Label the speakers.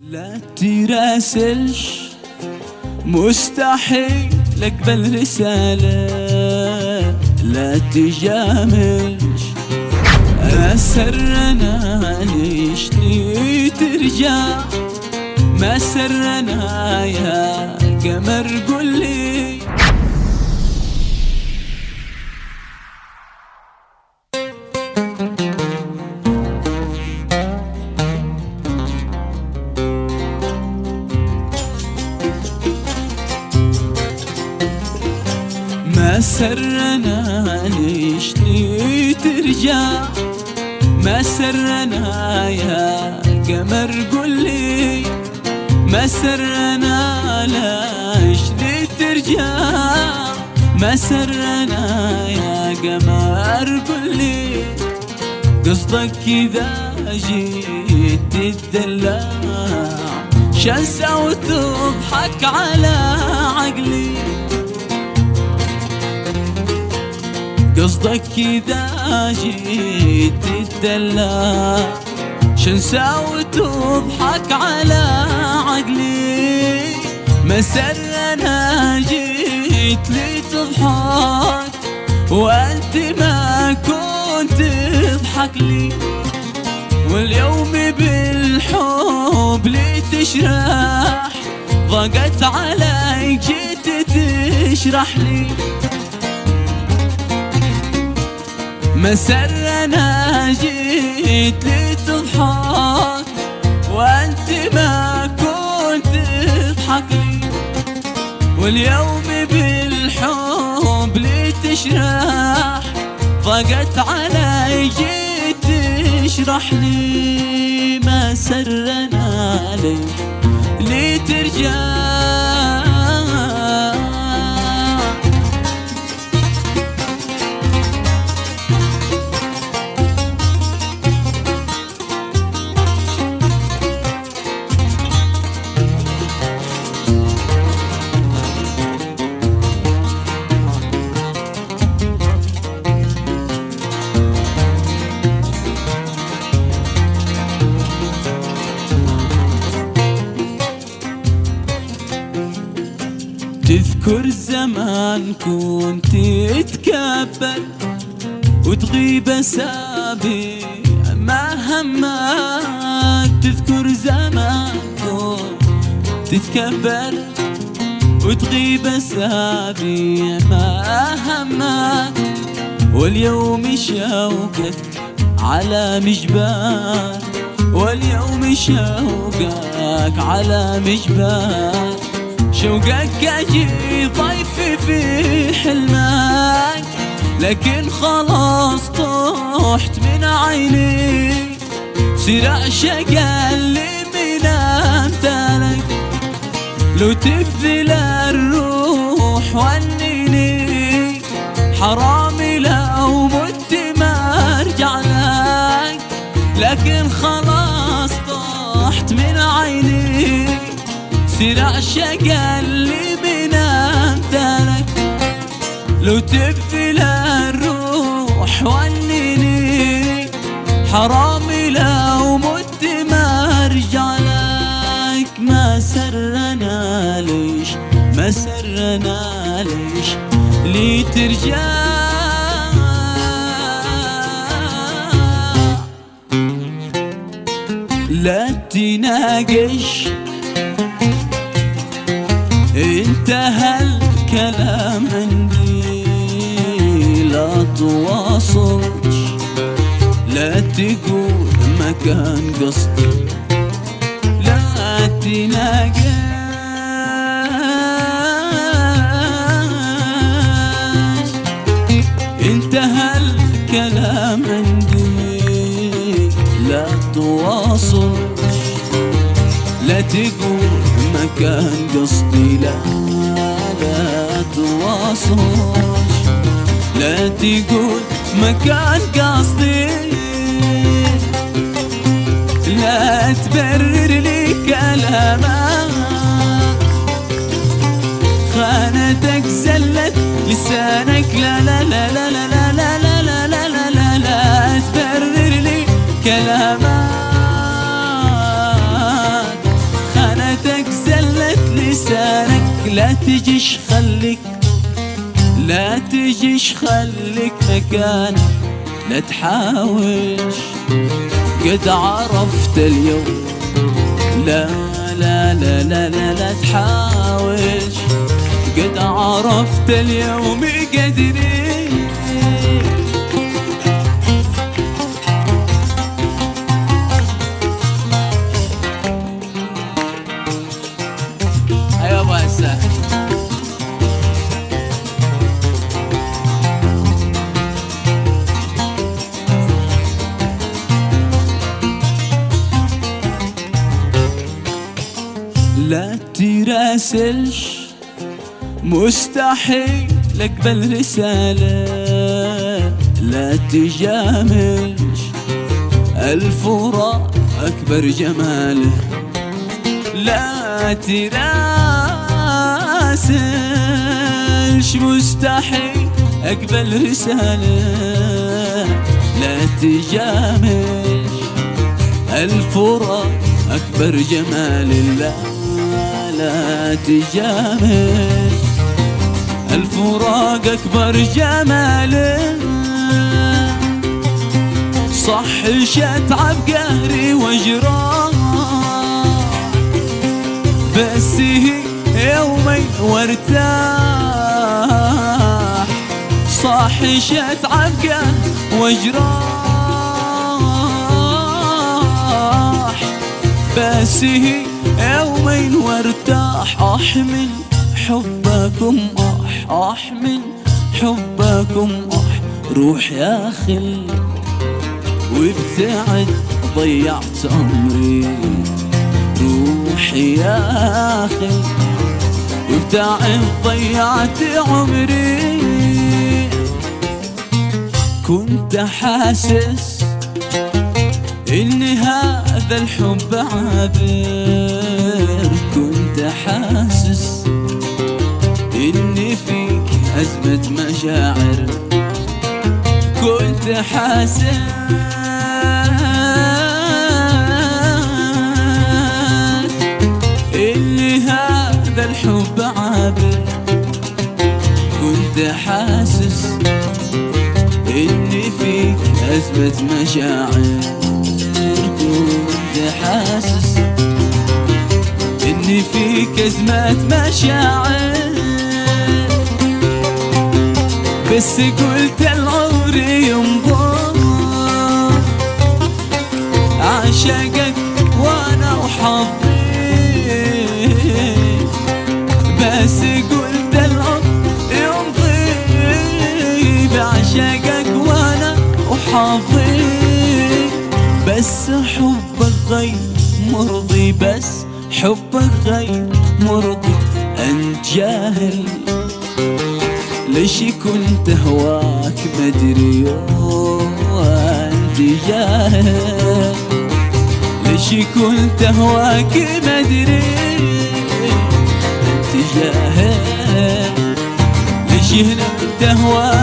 Speaker 1: لا تراسلش، مستحيل اقبل رسالة. لا تجاملش، سرنا ليش ترجع؟ ما سرنا يا قمر قولي. ما سرنا ليش ترجع؟ ما سرنا يا قمر قولي. ما سرنا ليش ترجع؟ ما سرنا يا قمر قولي. قصدك إذا جيت تدلع شنسى وتضحك على عقلي. قصدك إذا جيت تدلع شنسى وتضحك على عقلي. ما سرنا جيت لي تضحك وأنت ما كنت تضحك لي. واليوم بالحب لي تشرح، ضاقت علي جيت تشرح لي. ما سرنا جيت لي تضحك وأنت ما كنت تضحك لي. واليوم بالحب لي تشرح، ضاقت علي جيت تشرح لي. ما سرنا لي ترجع؟ تذكر زمان كنت تتكبر وتغيب أسابيع ما همك. تذكر زمان كنت تتكبر وتغيب أسابيع ما همك. واليوم شوقك على مجبال، واليوم شوقك على مجبال. شوقك أجي ضيفي في حلمك، لكن خلاص طحت من عيني. صير أعشق اللي من أمثالك، لو تبذل الروح ونيني. حرامي لو مت ما أرجع لك، لكن خلاص طحت من عيني. صير أعشق اللي من أمثالك، لو تبذل الروح ونيني. حرامي لو مت ما أرجع لك. ما سرنا ليش، ما سرنا ليش لي ترجع؟ لا تناقش، انتهى الكلام عندي. لا تواصلش، لا تقول ما كان قصدي. لا تناقش، انتهى الكلام عندي. لا تواصلش، لا تقول ما كان قصدي. لا تواصلش، لا تقول ما كان قصدي. لا تبرر لي كلامك، خانتك زلت لسانك. لا لا لا لا لا لا لا لا لا لا لا لا تبرر لي كلامك. لا تجيش خليك، لا تجيش خليك مكانك، لا تحاولش قد عرفت اليوم، لا لا لا لا لا لا تحاولش قد عرفت اليوم قدري. ايوه ابو هسه لا تراسلش مستحيل اقبل رسالة، لا تجاملش الفراق اكبر جماله، لا تراسلش مستحيل اقبل رسالة، لا تجاملش الفراق اكبر جمال، لا لا تجامل الفراق اكبر جمال. صح شتعب قهري وجراح، بس هي يومين وارتاح، صح شتعب قهري وجراح، بس هي يومين وارتاح. احمل حبكم احمل حبكم روح يا خل، وابتعد ضيعت عمري، روحي يا خل وابتعد ضيعت عمري. كنت حاسس إن هذا الحب عابر، كنت حاسس إن فيك أزمة مشاعر، كنت حاسس إن هذا الحب عابر، كنت حاسس إن فيك أزمة مشاعر، كنت حاسس إن فيك أزمة مشاعر. بس قلت العمر ينظر عشقك وانا وحظي، بس قلت العمر يمضي بعشقك وانا وحظي. بس حبك غير مرضي، بس حبك غير مرضي. انت جاهل ليش كنت هواك مدري، انت جاهل ليش كنت هواك مدري، انت جاهل ليش كنت هواك